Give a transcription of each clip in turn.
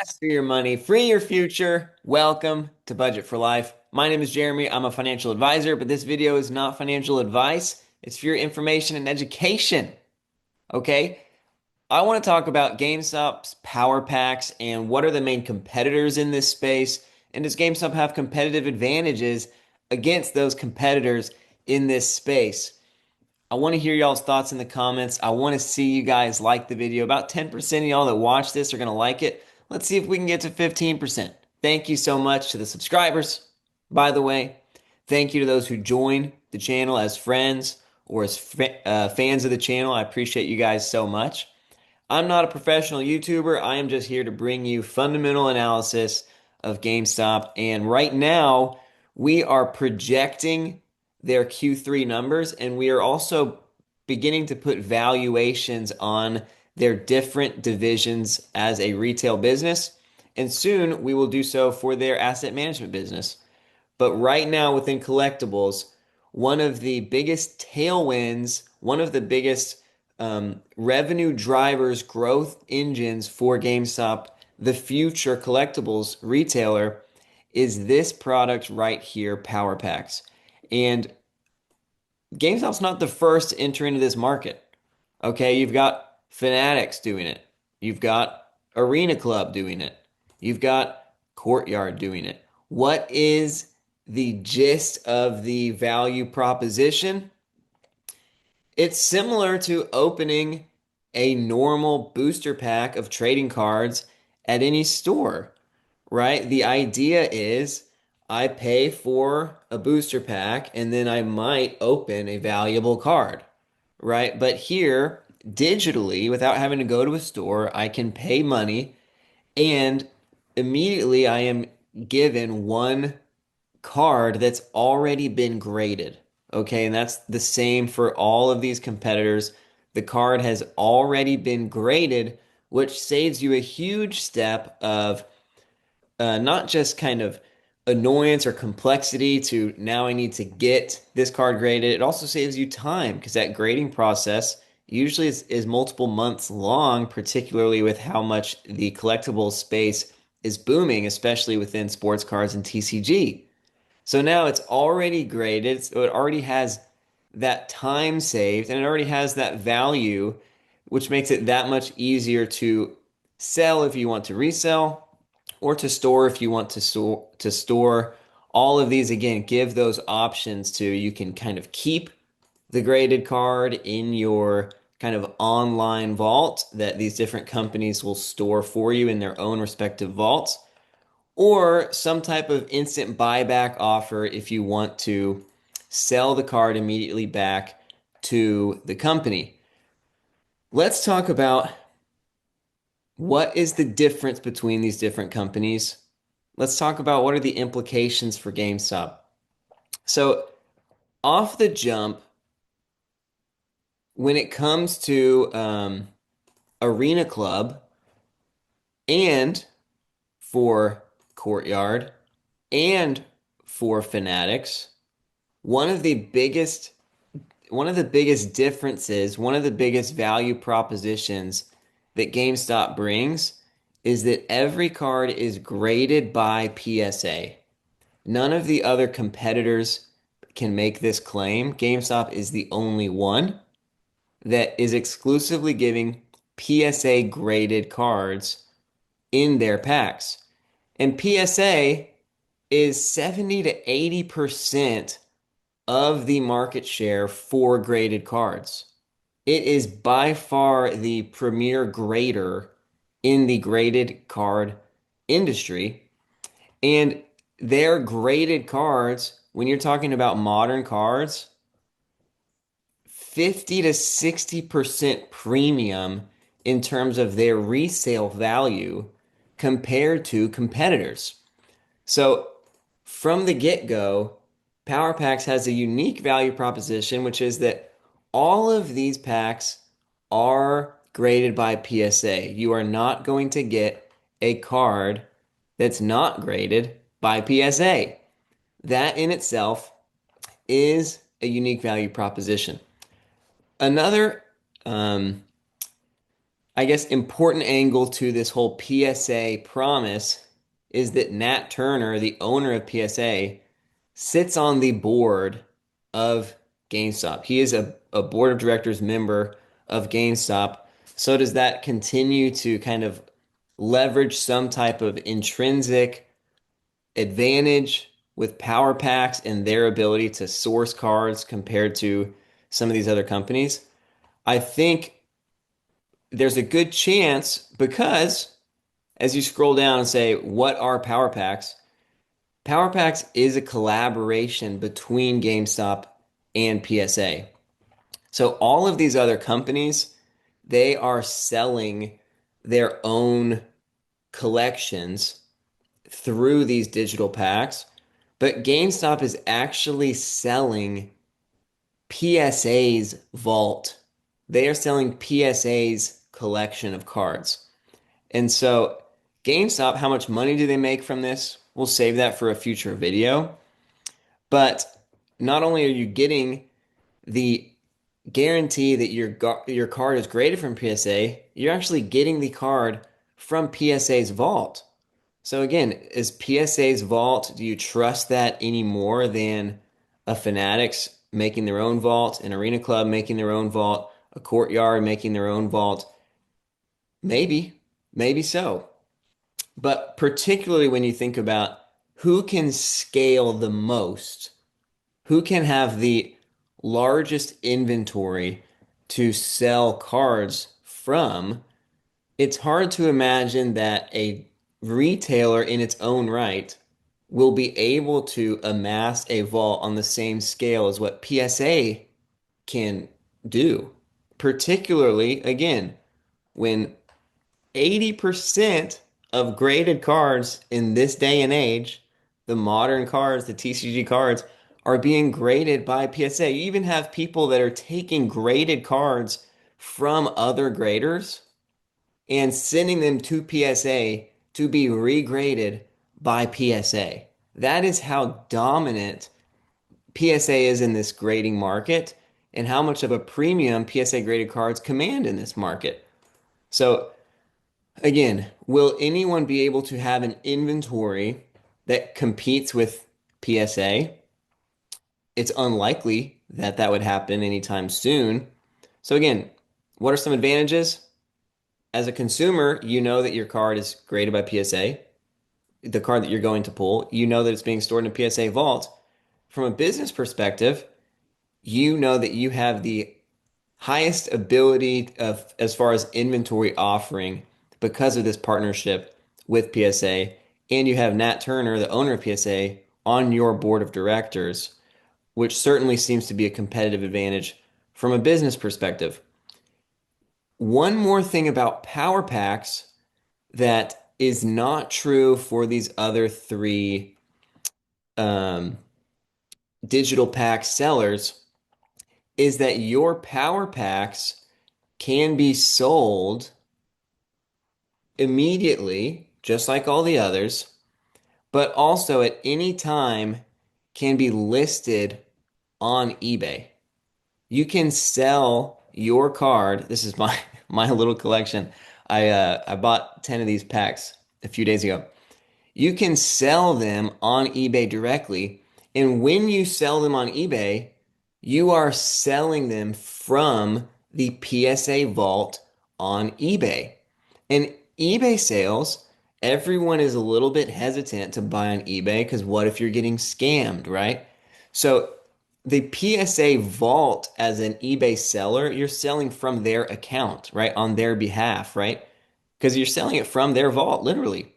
Master your money, free your future. Welcome to Budget for Life. My name is Jeremy. I'm a financial advisor, but this video is not financial advice. It's for your information and education. Okay? I want to talk about GameStop's PowerPacks and what are the main competitors in this space. And does GameStop have competitive advantages against those competitors in this space? I want to hear y'all's thoughts in the comments. I want to see you guys like the video. About 10% of y'all that watch this are going to like it. Let's see if we can get to 15%. Thank you so much to the subscribers, by the way. Thank you to those who join the channel as friends or as fans of the channel. I appreciate you guys so much. I'm not a professional YouTuber. I am just here to bring you fundamental analysis of GameStop. And right now, we are projecting their Q3 numbers, and we are also beginning to put valuations on their different divisions as a retail business. And soon we will do so for their asset management business. But right now, within collectibles, one of the biggest tailwinds, one of the biggest revenue drivers, growth engines for GameStop, the future collectibles retailer, is this product right here, PowerPacks. And GameStop's not the first to enter into this market. Okay, you've got Fanatics doing it. You've got Arena Club doing it. You've got Courtyard doing it. What is the gist of the value proposition? It's similar to opening a normal booster pack of trading cards at any store, right? The idea is I pay for a booster pack and then I might open a valuable card, right? But here, digitally, without having to go to a store, I can pay money and immediately I am given one card that's already been graded. Okay, and that's the same for all of these competitors. The card has already been graded, which saves you a huge step of not just kind of annoyance or complexity to now I need to get this card graded. It also saves you time because that grading process usually is multiple months long, particularly with how much the collectible space is booming, especially within sports cards and TCG. So now it's already graded, so it already has that time saved and it already has that value, which makes it that much easier to sell if you want to resell or to store if you want to store. All of these again give those options to you can kind of keep the graded card in your kind of online vault that these different companies will store for you in their own respective vaults, or some type of instant buyback offer if you want to sell the card immediately back to the company. Let's talk about what is the difference between these different companies. Let's talk about what are the implications for GameStop. So, off the jump, when it comes to Arena Club and for Courtyard and for Fanatics, one of the biggest differences, one of the biggest value propositions that GameStop brings is that every card is graded by PSA. None of the other competitors can make this claim. GameStop is the only one that is exclusively giving PSA graded cards in their packs. And PSA is 70 to 80% of the market share for graded cards. It is by far the premier grader in the graded card industry. And their graded cards, when you're talking about modern cards, 50 to 60% premium in terms of their resale value compared to competitors. So from the get-go, PowerPacks has a unique value proposition, which is that all of these packs are graded by PSA. You are not going to get a card that's not graded by PSA. That in itself is a unique value proposition. Another I guess, important angle to this whole PSA promise is that Nat Turner, the owner of PSA, sits on the board of GameStop. He is a board of directors member of GameStop. So does that continue to kind of leverage some type of intrinsic advantage with PowerPacks and their ability to source cards compared to some of these other companies? I think there's a good chance because as you scroll down and say, what are PowerPacks? PowerPacks is a collaboration between GameStop and PSA. So all of these other companies, they are selling their own collections through these digital packs, but GameStop is actually selling PSA's vault. They are selling PSA's collection of cards. And so, GameStop, how much money do they make from this? We'll save that for a future video. But not only are you getting the guarantee that your card is graded from PSA, you're actually getting the card from PSA's vault. So again, is PSA's vault, do you trust that any more than a Fanatics making their own vault, an Arena Club making their own vault, a Courtyard making their own vault? Maybe, maybe so. But particularly when you think about who can scale the most, who can have the largest inventory to sell cards from, it's hard to imagine that a retailer in its own right will be able to amass a vault on the same scale as what PSA can do. Particularly, again, when 80% of graded cards in this day and age, the modern cards, the TCG cards, are being graded by PSA. You even have people that are taking graded cards from other graders and sending them to PSA to be regraded by PSA. That is how dominant PSA is in this grading market and how much of a premium PSA graded cards command in this market. So, again, will anyone be able to have an inventory that competes with PSA? It's unlikely that that would happen anytime soon. So, again, what are some advantages? As a consumer, you know that your card is graded by PSA, the card that you're going to pull, you know that it's being stored in a PSA vault. From a business perspective, you know that you have the highest ability of as far as inventory offering because of this partnership with PSA, and you have Nat Turner, the owner of PSA, on your board of directors, which certainly seems to be a competitive advantage from a business perspective. One more thing about Power Packs that is not true for these other three um, digital pack sellers is that your Power Packs can be sold immediately, just like all the others, but also at any time can be listed on eBay. You can sell your card. This is my my little collection. I bought 10 of these packs a few days ago. You can sell them on eBay directly. And when you sell them on eBay, you are selling them from the PSA vault on eBay. And eBay sales, everyone is a little bit hesitant to buy on eBay because what if you're getting scammed, right? So the PSA vault as an eBay seller, you're selling from their account, right? On their behalf, right? Because you're selling it from their vault, literally.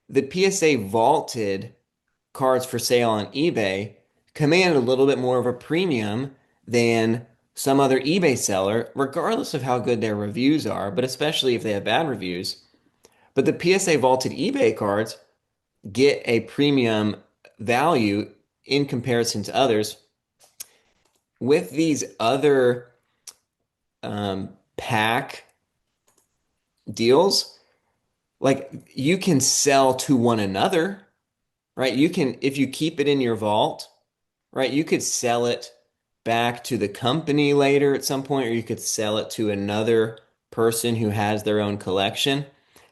The PSA vaulted cards for sale on eBay command a little bit more of a premium than some other eBay seller, regardless of how good their reviews are, but especially if they have bad reviews. But the PSA vaulted eBay cards get a premium value in comparison to others. With these other pack deals, like you can sell to one another, right? You can, if you keep it in your vault, right? You could sell it back to the company later at some point, or you could sell it to another person who has their own collection,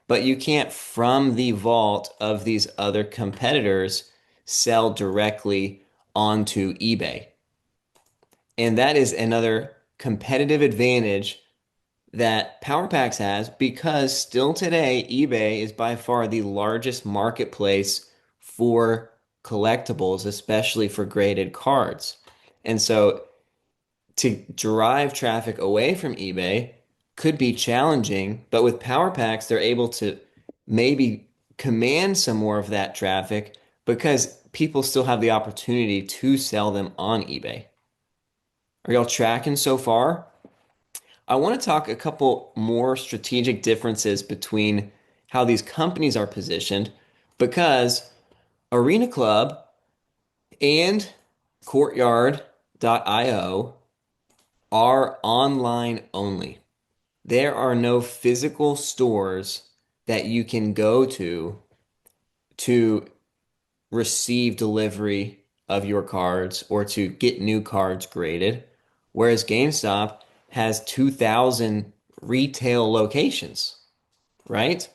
but you can't from the vault of these other competitors sell directly onto eBay. And that is another competitive advantage that PowerPacks has because still today, eBay is by far the largest marketplace for collectibles, especially for graded cards. And so to drive traffic away from eBay could be challenging, but with PowerPacks, they're able to maybe command some more of that traffic because people still have the opportunity to sell them on eBay. Are y'all tracking so far? I want to talk a couple more strategic differences between how these companies are positioned because Arena Club and Courtyard.io are online only. There are no physical stores that you can go to receive delivery of your cards or to get new cards graded, whereas GameStop has 2,000 retail locations, right?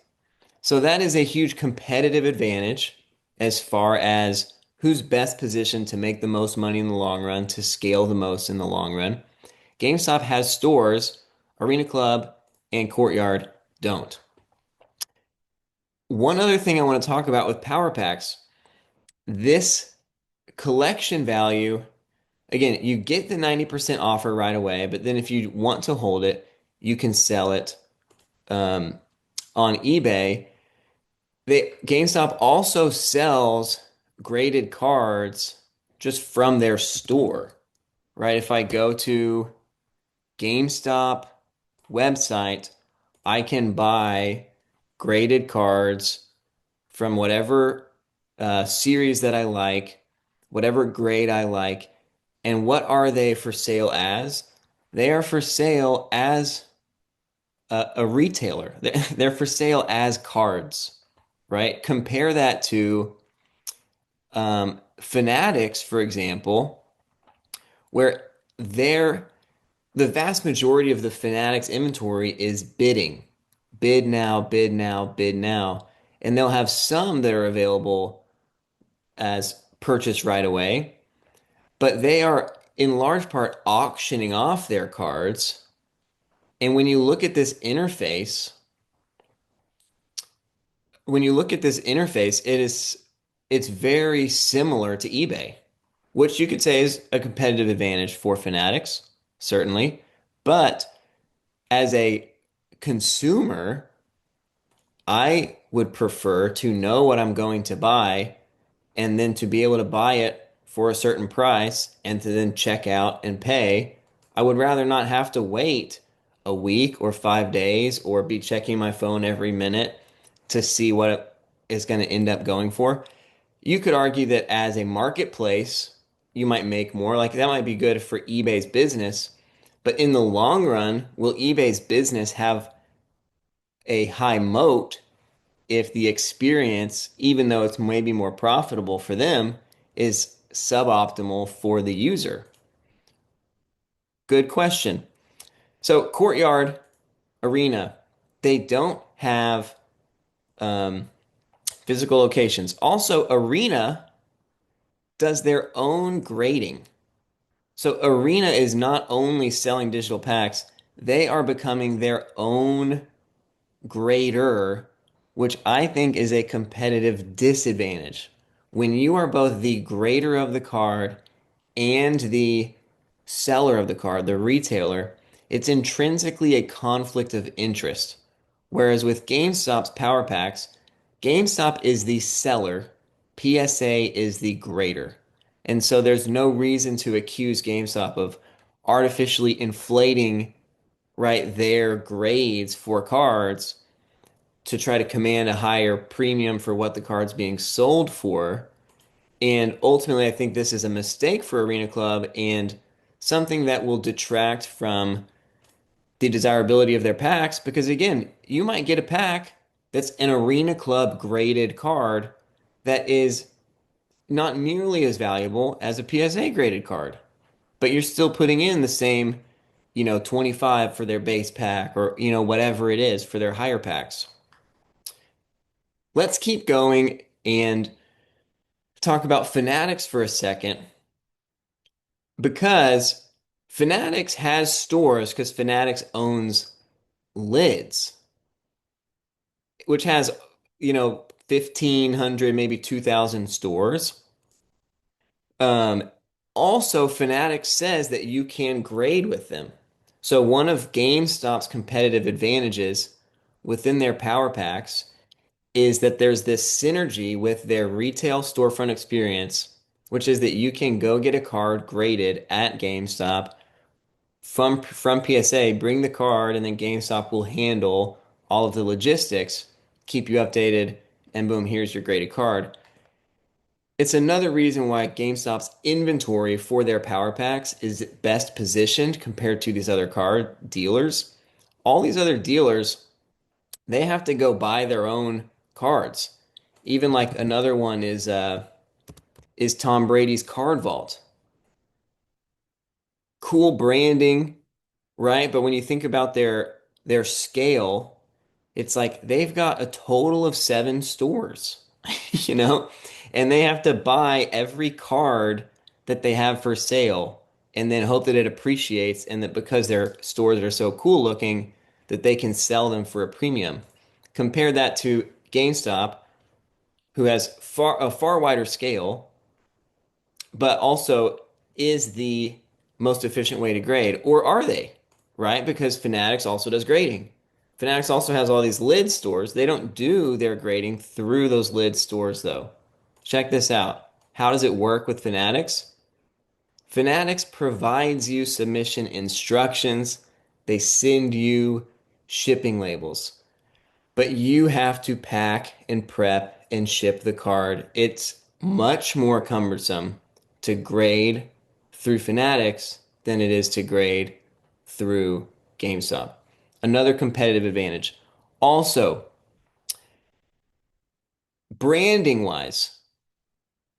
So that is a huge competitive advantage as far as who's best positioned to make the most money in the long run, to scale the most in the long run. GameStop has stores, Arena Club and Courtyard don't. One other thing I want to talk about with Power Packs, this collection value, again, you get the 90% offer right away, but then if you want to hold it, you can sell it um, on eBay. GameStop also sells graded cards just from their store, right? If I go to GameStop website, I can buy graded cards from whatever series that I like, whatever grade I like. And what are they for sale as? They are for sale as a retailer. They're for sale as cards, right? Compare that to Fanatics, for example, where the vast majority of the Fanatics inventory is bidding. Bid now, bid now, bid now. And they'll have some that are available as purchase right away, but they are in large part auctioning off their cards. And when you look at this interface, it's very similar to eBay, which you could say is a competitive advantage for Fanatics, certainly. But as a consumer, I would prefer to know what I'm going to buy and then to be able to buy it for a certain price and to then check out and pay. I would rather not have to wait a week or 5 days or be checking my phone every minute to see what it is going to end up going for. You could argue that as a marketplace, you might make more. Like that might be good for eBay's business. But in the long run, will eBay's business have a high moat if the experience, even though it's maybe more profitable for them, is suboptimal for the user? Good question. So, Courtyard Arena, they don't have um, physical locations. Also, Arena does their own grading. So, Arena is not only selling digital packs, they are becoming their own grader, which I think is a competitive disadvantage. When you are both the grader of the card and the seller of the card, the retailer, it's intrinsically a conflict of interest. Whereas with GameStop's Power Packs, GameStop is the seller, PSA is the grader. And so there's no reason to accuse GameStop of artificially inflating right their grades for cards to try to command a higher premium for what the card's being sold for. And ultimately, I think this is a mistake for Arena Club and something that will detract from the desirability of their packs because, again, you might get a pack that's an Arena Club graded card that is not nearly as valuable as a PSA graded card, but you're still putting in the same, 25 for their base pack or, whatever it is for their higher packs. Let's keep going and talk about Fanatics for a second because Fanatics has stores because Fanatics owns Lids, which has, 1,500, maybe 2,000 stores. Um, Also, Fanatics says that you can grade with them. So one of GameStop's competitive advantages within their power packs is that there's this synergy with their retail storefront experience, which is that you can go get a card graded at GameStop from PSA, bring the card, and then GameStop will handle all of the logistics, keep you updated, and boom, here's your graded card. It's another reason why GameStop's inventory for their power packs is best positioned compared to these other card dealers. All these other dealers, they have to go buy their own cards. Even like another one is Tom Brady's card vault. Cool branding, right? But when you think about their scale, it's like they've got a total of 7 stores, you know, and they have to buy every card that they have for sale and then hope that it appreciates and that because their stores are so cool looking that they can sell them for a premium. Compare that to GameStop, who has a far wider scale, but also is the most efficient way to grade, or are they? Right? Because Fanatics also does grading. Fanatics also has all these lid stores. They don't do their grading through those lid stores, though. Check this out. How does it work with Fanatics? Fanatics provides you submission instructions. They send you shipping labels, but you have to pack and prep and ship the card. It's much more cumbersome to grade through Fanatics than it is to grade through GameStop. Another competitive advantage. Also, branding wise,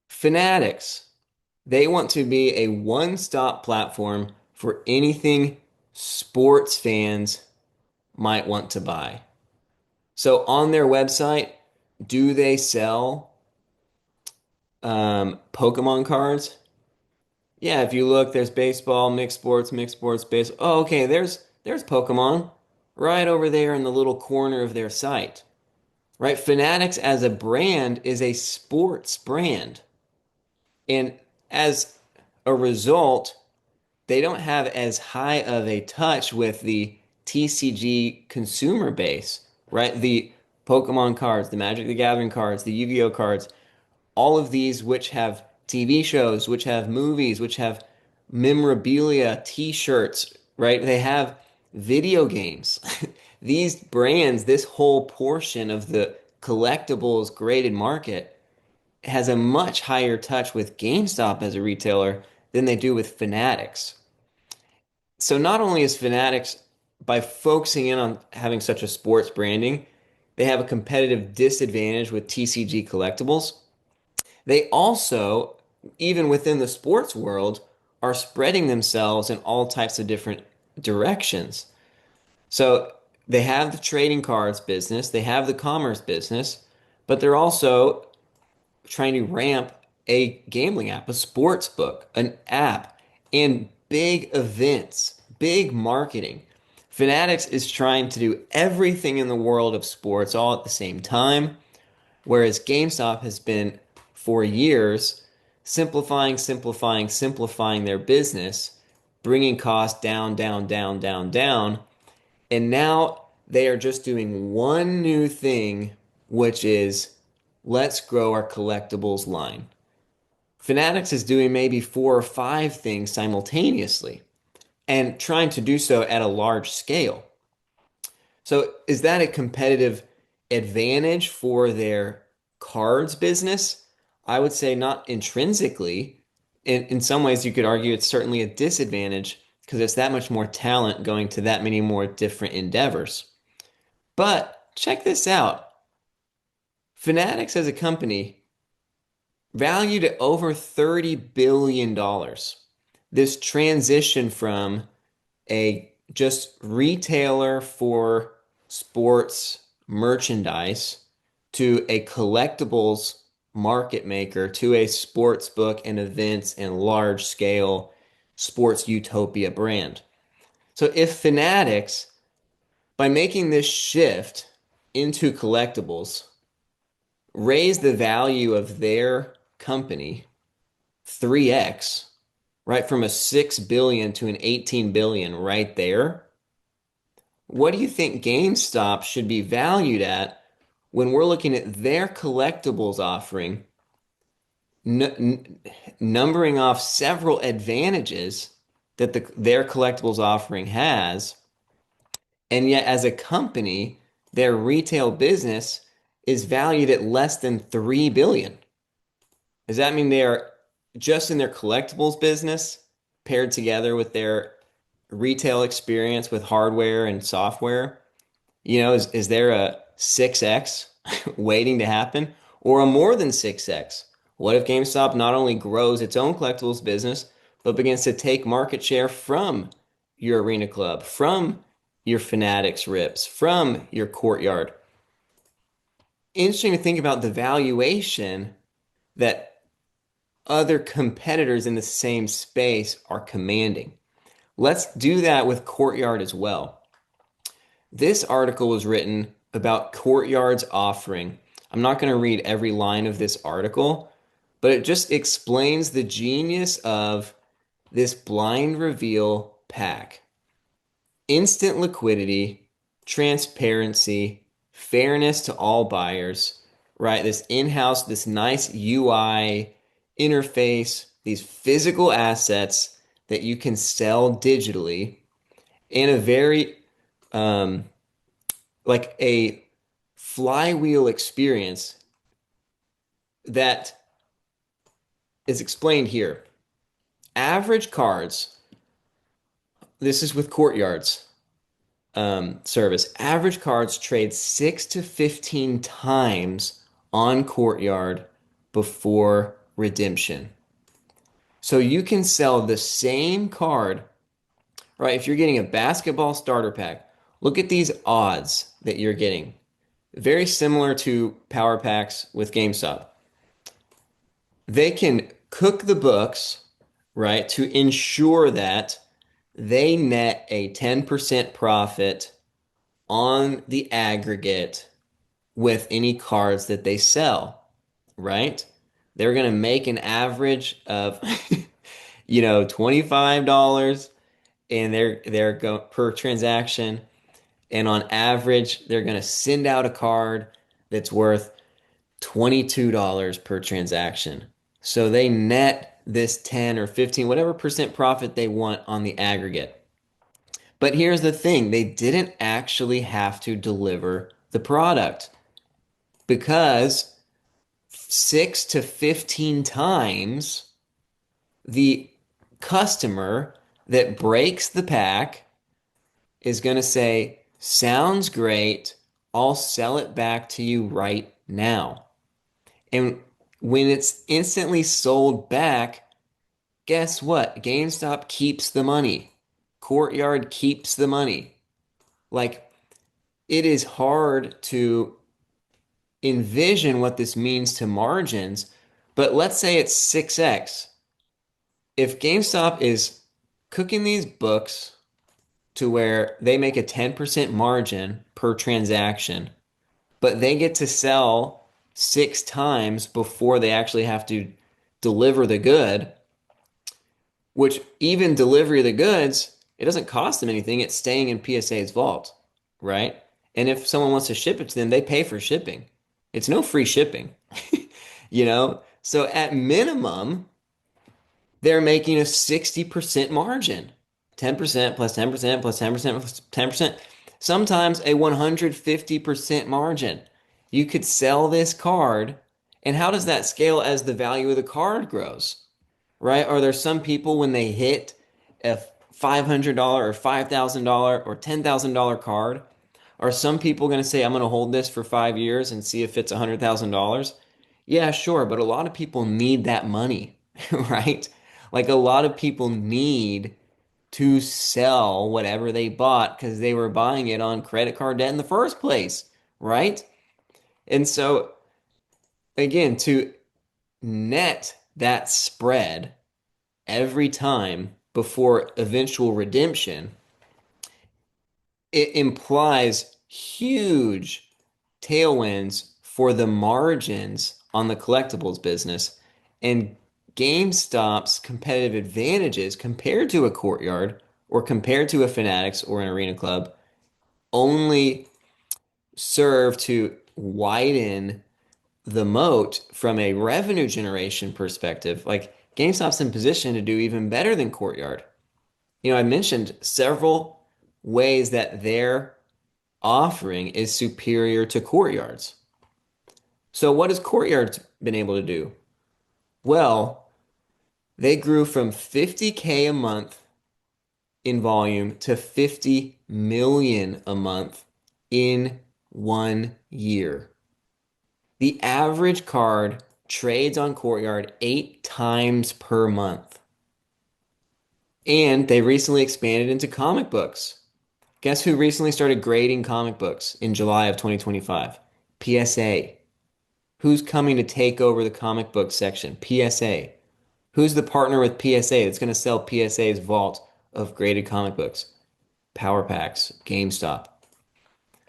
Fanatics, they want to be a one-stop platform for anything sports fans might want to buy. So on their website, do they sell Pokemon cards? Yeah, if you look, there's baseball, mixed sports, base. Oh, okay, there's Pokemon right over there in the little corner of their site. Right? Fanatics as a brand is a sports brand. And as a result, they don't have as high of a touch with the TCG consumer base, right? The Pokemon cards, the Magic the Gathering cards, the Yu-Gi-Oh cards, all of these which have TV shows, which have movies, which have memorabilia, t-shirts, right? They have video games. These brands, this whole portion of the collectibles graded market has a much higher touch with GameStop as a retailer than they do with Fanatics. So not only is Fanatics, by focusing in on having such a sports branding, they have a competitive disadvantage with TCG collectibles. They also, even within the sports world, are spreading themselves in all types of different directions. So they have the trading cards business, they have the commerce business, but they're also trying to ramp a gambling app, a sports book, an app, and big events, big marketing. Fanatics is trying to do everything in the world of sports all at the same time. Whereas GameStop has been for years simplifying their business, bringing costs down, down, down, down, down. And now they are just doing one new thing, which is let's grow our collectibles line. Fanatics is doing maybe 4 or 5 things simultaneously and trying to do so at a large scale. So is that a competitive advantage for their cards business? I would say not intrinsically. In some ways, you could argue it's certainly a disadvantage because it's that much more talent going to that many more different endeavors. But check this out. Fanatics as a company valued at over $30 billion. This transition from a just retailer for sports merchandise to a collectibles market maker to a sports book and events and large scale sports utopia brand. So if Fanatics, by making this shift into collectibles, raise the value of their company 3x, right, from a 6 billion to an 18 billion right there, what do you think GameStop should be valued at when we're looking at their collectibles offering, numbering off several advantages that their collectibles offering has, and yet as a company, their retail business is valued at less than 3 billion. Does that mean they are just in their collectibles business paired together with their retail experience with hardware and software? Is there a 6x waiting to happen or a more than 6x? What if GameStop not only grows its own collectibles business, but begins to take market share from your Arena Club, from your Fanatics Rips, from your Courtyard? Interesting to think about the valuation that other competitors in the same space are commanding. Let's do that with Courtyard as well. This article was written about Courtyard's offering. I'm not going to read every line of this article, but it just explains the genius of this blind reveal pack. Instant liquidity, transparency, fairness to all buyers, right? This in-house, this nice UI interface, these physical assets that you can sell digitally, and a very um, like a flywheel experience that is explained here. Average cards, this is with Courtyard's service. Average cards trade 6 to 15 times on Courtyard before redemption. So you can sell the same card, right? If you're getting a basketball starter pack, look at these odds that you're getting. Very similar to PowerPacks with GameStop. They can cook the books, right, to ensure that they net a 10% profit on the aggregate with any cards that they sell, right? They're going to make an average of $25 and they're go per transaction, and on average they're going to send out a card that's worth $22 per transaction. So they net this 10 or 15 whatever percent profit they want on the aggregate. But here's the thing, they didn't actually have to deliver the product because 6 to 15 times the customer that breaks the pack is going to say, sounds great, I'll sell it back to you right now. And when it's instantly sold back, guess what? GameStop keeps the money. Courtyard keeps the money. Like, it is hard to envision what this means to margins, but let's say it's 6x. If GameStop is cooking these books to where they make a 10% margin per transaction, but they get to sell 6 times before they actually have to deliver the good, which even delivery of the goods, it doesn't cost them anything. It's staying in PSA's vault, right? And if someone wants to ship it to them, they pay for shipping. It's no free shipping, you know? So at minimum, they're making a 60% margin. 10% plus 10% plus 10% plus 10%. Sometimes a 150% margin. You could sell this card, and how does that scale as the value of the card grows? Right? Are there some people when they hit a $500 or $5,000 or $10,000 card, are some people going to say, I'm going to hold this for 5 years and see if it's $100,000? Yeah, sure, but a lot of people need that money, right? Like a lot of people need to sell whatever they bought because they were buying it on credit card debt in the first place, right? And so, again, to net that spread every time before eventual redemption, it implies huge tailwinds for the margins on the collectibles business. And GameStop's competitive advantages compared to a Courtyard or compared to a Fanatics or an Arena Club only serve to widen the moat from a revenue generation perspective. Like GameStop's in position to do even better than Courtyard. I mentioned several ways that their offering is superior to Courtyard's. So what has Courtyard been able to do? Well, they grew from 50K a month in volume to 50 million a month in 1 year. The average card trades on Courtyard 8 times per month. And they recently expanded into comic books. Guess who recently started grading comic books in July of 2025? PSA. Who's coming to take over the comic book section? PSA. Who's the partner with PSA that's going to sell PSA's vault of graded comic books? PowerPacks, GameStop.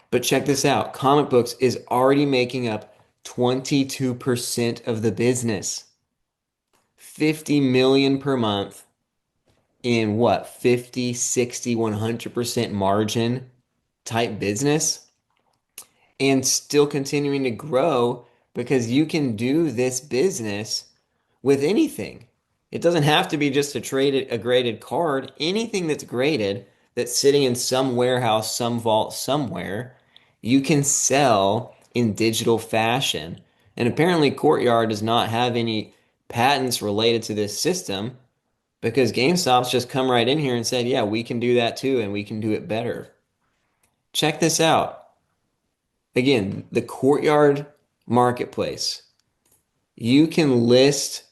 But check this out. Comic books is already making up 22% of the business. 50 million per month in what? 50, 60, 100% margin type business and still continuing to grow because you can do this business with anything. It doesn't have to be just a graded card. Anything that's graded that's sitting in some warehouse, some vault somewhere, you can sell in digital fashion. And apparently Courtyard does not have any patents related to this system because GameStop's just come right in here and said, yeah, we can do that too, and we can do it better. Check this out. Again, the Courtyard marketplace. You can list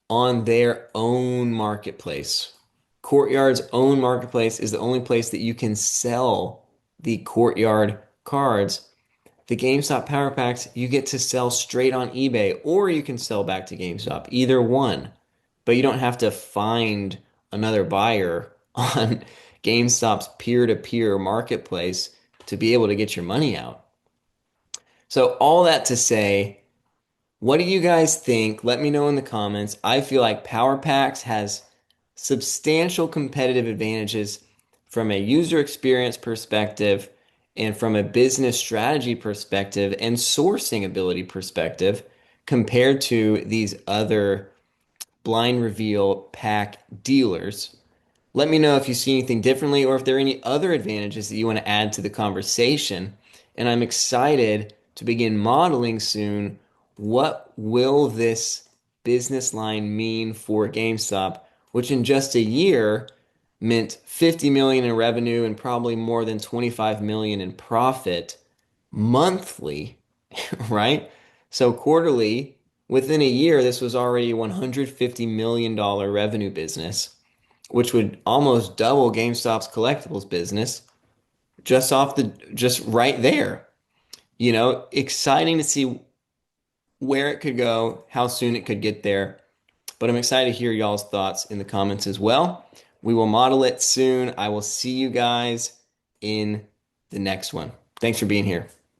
on their own marketplace. Courtyard's own marketplace is the only place that you can sell the Courtyard cards. The GameStop Power Packs, you get to sell straight on eBay, or you can sell back to GameStop, either one. But you don't have to find another buyer on GameStop's peer-to-peer marketplace to be able to get your money out. So all that to say, what do you guys think? Let me know in the comments. I feel like PowerPacks has substantial competitive advantages from a user experience perspective and from a business strategy perspective and sourcing ability perspective compared to these other blind reveal pack dealers. Let me know if you see anything differently or if there are any other advantages that you want to add to the conversation. And I'm excited to begin modeling soon. What will this business line mean for GameStop, which in just a year meant 50 million in revenue and probably more than 25 million in profit monthly, right? So quarterly, within a year, this was already a $150 million revenue business, which would almost double GameStop's collectibles business just right there. Exciting to see where it could go, how soon it could get there. But I'm excited to hear y'all's thoughts in the comments as well. We will model it soon. I will see you guys in the next one. Thanks for being here.